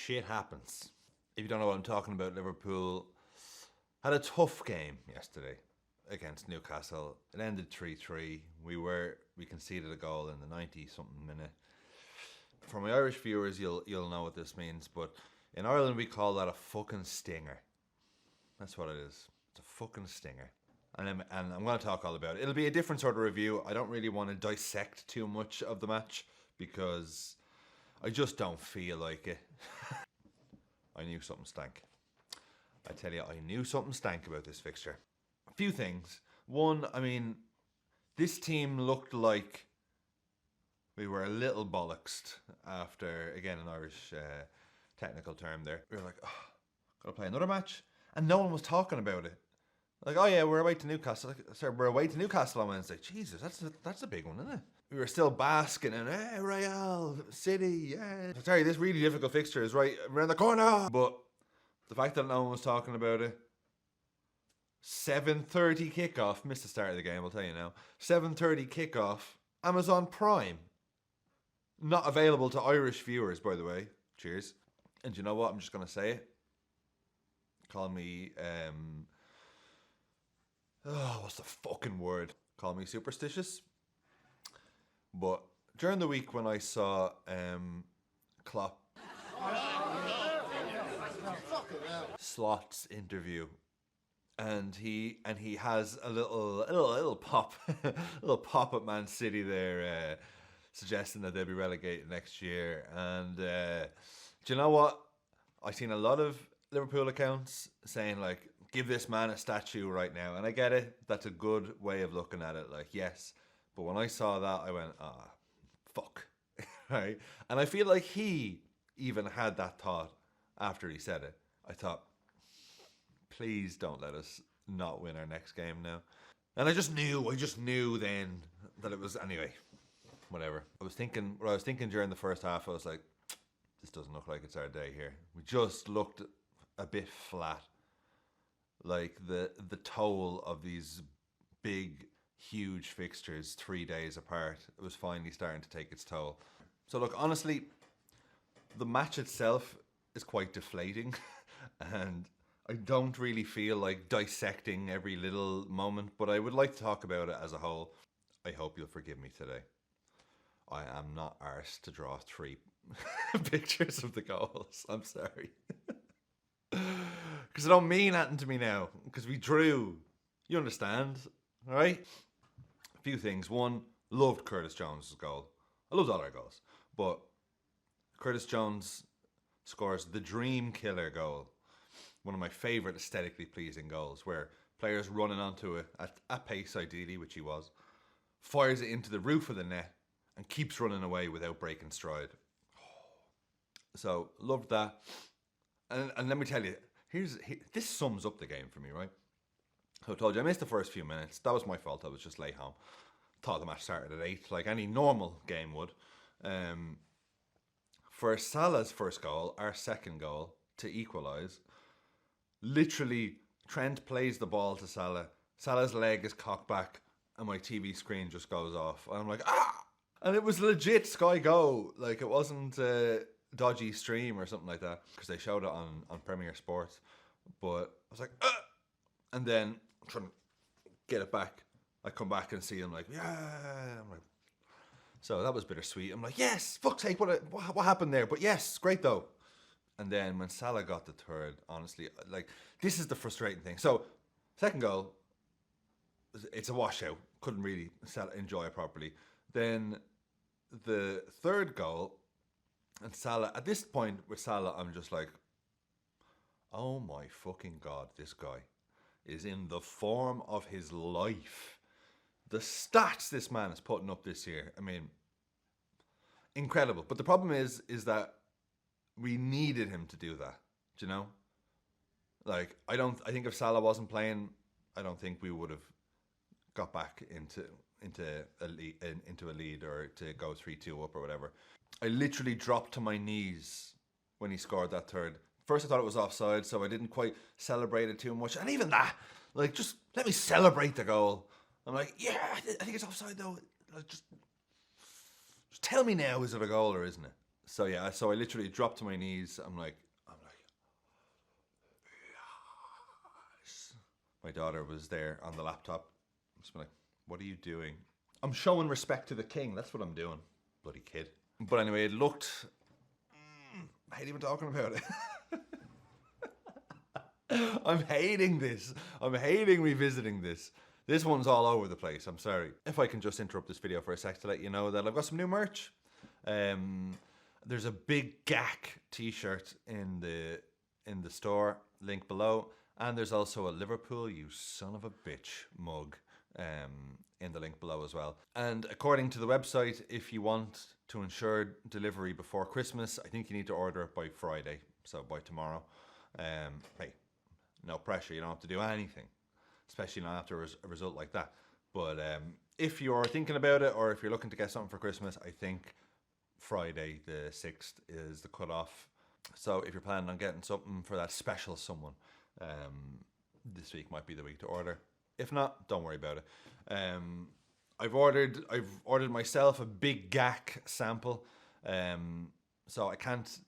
shit happens. If you don't know what I'm talking about, Liverpool had a tough game yesterday against Newcastle. It ended 3-3. We conceded a goal in the 90-something minute. For my Irish viewers, you'll know what this means, but in Ireland we call that a fucking stinger. That's what it is. It's a fucking stinger. And I'm going to talk all about it. It'll be a different sort of review. I don't really want to dissect too much of the match because I just don't feel like it. I knew something stank. I tell you, I knew something stank about this fixture. A few things. One, I mean, this team looked like we were a little bollocksed after, again, an Irish technical term there. We were like, oh, gotta play another match? And no one was talking about it. Like, oh yeah, we're away to Newcastle. Like, sorry, we're away to Newcastle on Wednesday. Jesus, that's a big one, isn't it? We were still basking in, hey, Real, City, yeah. Sorry, this really difficult fixture is right around the corner. But the fact that no one was talking about it, 7:30 kickoff, missed the start of the game, I'll tell you now. 7:30 kickoff, Amazon Prime. Not available to Irish viewers, by the way. Cheers. And you know what? I'm just going to say it. Call me, what's the fucking word? Call me superstitious. But during the week when I saw Klopp Slot's interview, and he has a little pop little pop at Man City there, suggesting that they'll be relegated next year. And do you know what? I've seen a lot of Liverpool accounts saying, like, give this man a statue right now. And I get it. That's a good way of looking at it. Like, yes. But when I saw that, I went, fuck. Right? And I feel like he even had that thought after he said it. I thought, please don't let us not win our next game now. And I just knew then that it was, anyway, whatever. What I was thinking during the first half, I was like, this doesn't look like it's our day here. We just looked a bit flat. Like the toll of these big, huge fixtures 3 days apart, it was finally starting to take its toll. So look, honestly, the match itself is quite deflating and I don't really feel like dissecting every little moment, but I would like to talk about it as a whole. I hope you'll forgive me today. I am not arsed to draw 3 pictures of the goals. I'm sorry. Because it don't mean anything to me now. Because we drew. You understand? Alright? A few things. One, loved Curtis Jones' goal. I loved all our goals. But Curtis Jones scores the dream killer goal. One of my favourite aesthetically pleasing goals, where players running onto it at pace ideally, which he was, fires it into the roof of the net and keeps running away without breaking stride. So, loved that. And let me tell you, this sums up the game for me, right? So I told you, I missed the first few minutes. That was my fault. I was just late home. Thought the match started at 8, like any normal game would. For Salah's first goal, our second goal, to equalise, literally, Trent plays the ball to Salah. Salah's leg is cocked back, and my TV screen just goes off. And I'm like, ah! And it was legit Sky Go. Like, it wasn't a dodgy stream or something like that, because they showed it on Premier Sports. But I was like, ah! And then I'm trying to get it back. I come back and see him like, yeah. I'm like, so that was bittersweet. I'm like, yes, fuck's sake, what happened there? But yes, great though. And then when Salah got the third, honestly, like, this is the frustrating thing. So, second goal, it's a washout. Couldn't really enjoy it properly. Then the third goal, and Salah, at this point with Salah, I'm just like, oh my fucking God, this guy is in the form of his life. The stats this man is putting up this year, I mean, incredible. But the problem is that we needed him to do that. Do you know? Like, I think if Salah wasn't playing, I don't think we would have got back into a lead or to go 3-2 up or whatever. I literally dropped to my knees when he scored that third. First I thought it was offside, so I didn't quite celebrate it too much. And even that, like, just let me celebrate the goal. I'm like, yeah, I think it's offside though. Like, just tell me now, is it a goal or isn't it? So yeah, so I literally dropped to my knees. I'm like, yes. My daughter was there on the laptop. Just been like, what are you doing? I'm showing respect to the king. That's what I'm doing. Bloody kid. But anyway, it looked... I hate even talking about it. I'm hating this. I'm hating revisiting this. This one's all over the place. I'm sorry. If I can just interrupt this video for a sec to let you know that I've got some new merch. There's a big GAC t-shirt in the store, link below. And there's also a Liverpool, you son of a bitch mug in the link below as well. And according to the website, if you want to ensure delivery before Christmas, I think you need to order it by Friday, so by tomorrow. Hey, no pressure, you don't have to do anything, especially not after a result like that. But if you're thinking about it, or if you're looking to get something for Christmas, I think Friday the 6th is the cutoff. So if you're planning on getting something for that special someone, this week might be the week to order. If not, don't worry about it. I've ordered myself a big GAC sample, so I can't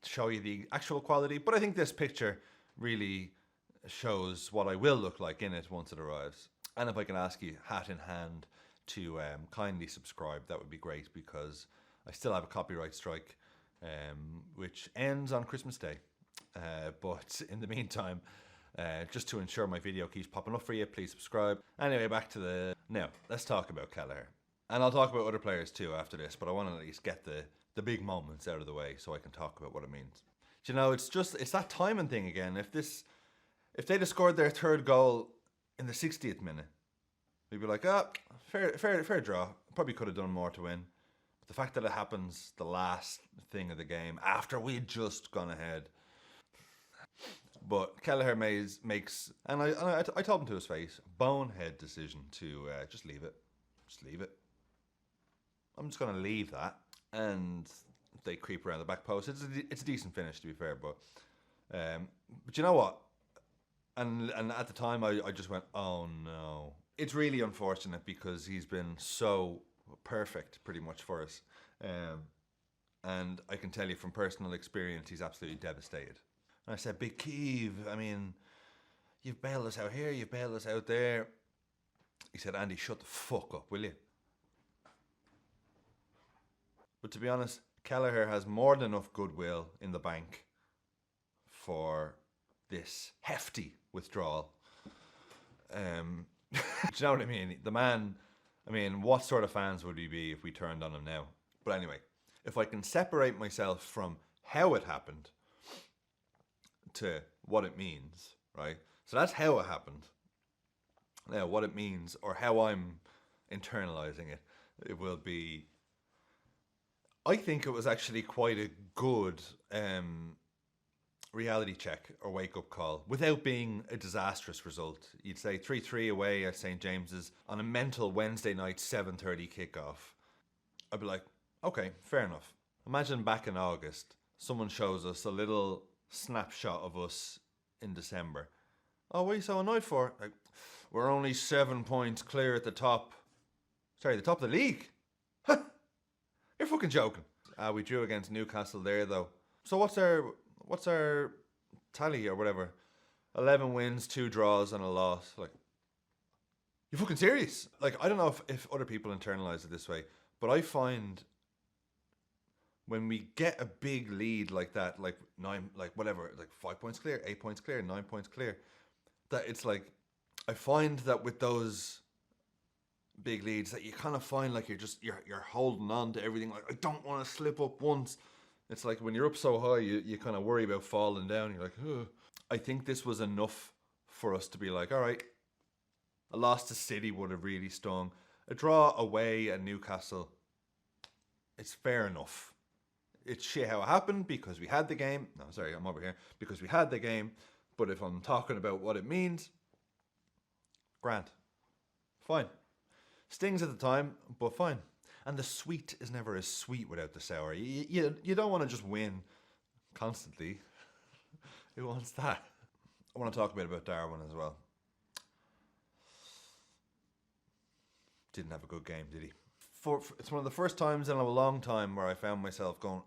show you the actual quality, but I think this picture really shows what I will look like in it once it arrives. And if I can ask you, hat in hand, to kindly subscribe, that would be great, because I still have a copyright strike, which ends on Christmas Day. But in the meantime, just to ensure my video keeps popping up for you, please subscribe. Anyway, back to now, let's talk about Kelleher. And I'll talk about other players too after this, but I want to at least get the big moments out of the way so I can talk about what it means. Do you know, it's that timing thing again. If they'd have scored their third goal in the 60th minute, we'd be like, fair draw. Probably could have done more to win. But the fact that it happens the last thing of the game, after we'd just gone ahead. But Kelleher makes, and I told him to his face, bonehead decision to just leave it. Just leave it. I'm just going to leave that. And they creep around the back post. It's a decent finish, to be fair. But you know what? And at the time, I just went, oh no. It's really unfortunate, because he's been so perfect pretty much for us. And I can tell you from personal experience, he's absolutely devastated. And I said, Big Keeve, I mean, you've bailed us out here, you've bailed us out there. He said, Andy, shut the fuck up, will you? But to be honest, Kelleher has more than enough goodwill in the bank for this hefty withdrawal. Do you know what I mean? The man, I mean, what sort of fans would we be if we turned on him now? But anyway, if I can separate myself from how it happened to what it means, right? So that's how it happened. Now, what it means, or how I'm internalizing it, it will be, I think it was actually quite a good reality check or wake-up call, without being a disastrous result. You'd say 3-3 away at St. James's on a mental Wednesday night 7:30 kickoff. I'd be like, okay, fair enough. Imagine back in August, someone shows us a little snapshot of us in December. Oh, what are you so annoyed for? Like, we're only 7 points clear at the top. Sorry, the top of the league? Huh. You're fucking joking. We drew against Newcastle there, though. So what's our tally or whatever? 11 wins, 2 draws, and a loss. Like, you fucking serious? Like, I don't know if other people internalize it this way, but I find when we get a big lead like that, like 5 points clear, 8 points clear, 9 points clear, that it's like, I find that with those big leads that you kind of find like you're holding on to everything. Like, I don't want to slip up once. It's like when you're up so high, you kind of worry about falling down. You're like, ugh. I think this was enough for us to be like, all right, a loss to City would have really stung. A draw away at Newcastle, it's fair enough. It's shit how it happened, because we had the game. No, sorry, I'm over here. Because we had the game. But if I'm talking about what it means, grand. Fine. Stings at the time, but fine. And the sweet is never as sweet without the sour. You don't want to just win constantly. Who wants that? I want to talk a bit about Darwin as well. Didn't have a good game, did he? It's one of the first times in a long time where I found myself going,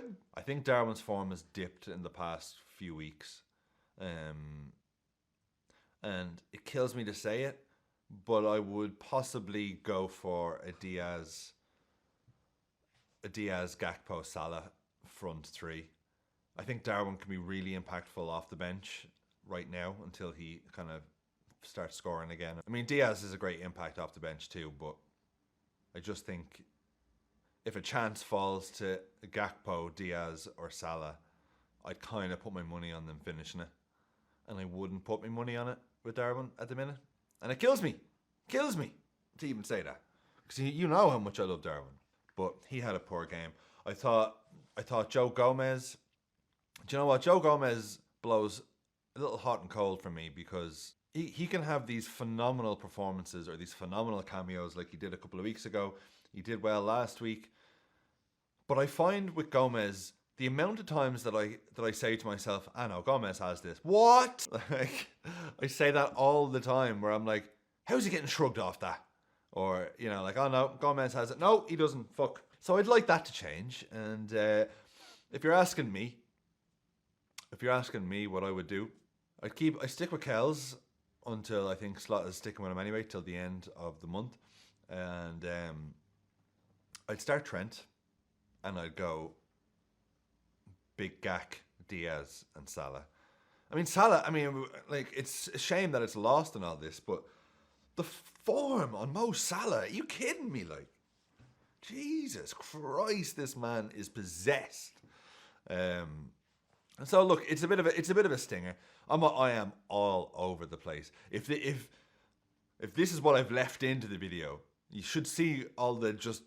good. I think Darwin's form has dipped in the past few weeks. And it kills me to say it, but I would possibly go for a Diaz, Gakpo, Salah front three. I think Darwin can be really impactful off the bench right now until he kind of starts scoring again. I mean, Diaz is a great impact off the bench too, but I just think if a chance falls to Gakpo, Diaz or Salah, I'd kind of put my money on them finishing it. And I wouldn't put my money on it with Darwin at the minute. And it kills me to even say that. Because you know how much I love Darwin. But he had a poor game. I thought Joe Gomez... Do you know what? Joe Gomez blows a little hot and cold for me because he can have these phenomenal performances or these phenomenal cameos like he did a couple of weeks ago. He did well last week. But I find with Gomez, the amount of times that I say to myself, I know, Gomez has this. What? Like, I say that all the time where I'm like, how's he getting shrugged off that? Or, you know, like, oh no, Gomez has it. No, he doesn't. Fuck. So I'd like that to change. And if you're asking me what I would do, I stick with Kells until I think Slot is sticking with him anyway, till the end of the month. And I'd start Trent and I'd go Big Gak, Diaz and Salah. I mean, Salah, like, it's a shame that it's lost in all this, but the form on Mo Salah, are you kidding me? Like, Jesus Christ, this man is possessed. And so look, it's a bit of a stinger. I am all over the place. If this is what I've left into the video, you should see all the just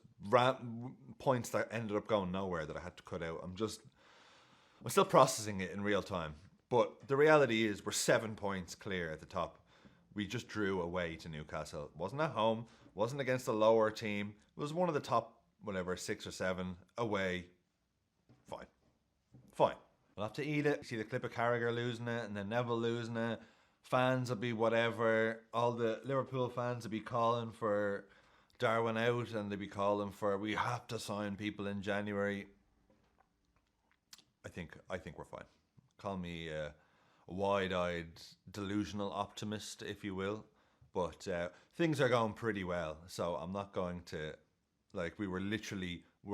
points that ended up going nowhere that I had to cut out. I'm still processing it in real time. But the reality is we're 7 points clear at the top. We just drew away to Newcastle. It wasn't at home, wasn't against a lower team. It was one of the top, 6 or 7 away. Fine. We'll have to eat it. See the clip of Carragher losing it and then Neville losing it. Fans will be whatever. All the Liverpool fans will be calling for Darwin out and they'll be calling for, we have to sign people in January. I think we're fine. Call me a wide-eyed delusional optimist, if you will. But things are going pretty well. So I'm not going to, like, we're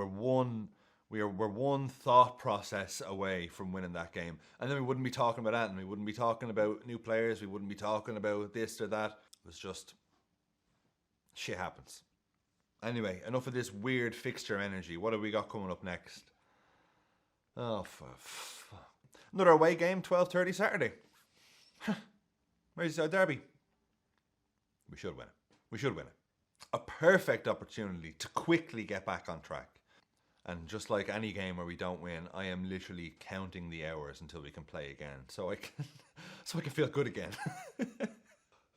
one thought process away from winning that game. And then we wouldn't be talking about that, and we wouldn't be talking about new players, we wouldn't be talking about this or that. It was just, shit happens. Anyway, enough of this weird fixture energy. What have we got coming up next? Oh, another away game, 12:30 Saturday. Merseyside Derby. We should win it. A perfect opportunity to quickly get back on track. And just like any game where we don't win, I am literally counting the hours until we can play again, so I can feel good again.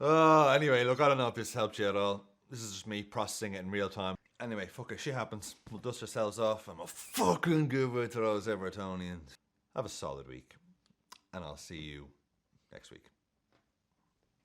Anyway, look, I don't know if this helped you at all. This is just me processing it in real time. Anyway, fuck it, shit happens. We'll dust ourselves off and we'll fucking give it to those Evertonians. Have a solid week, and I'll see you next week.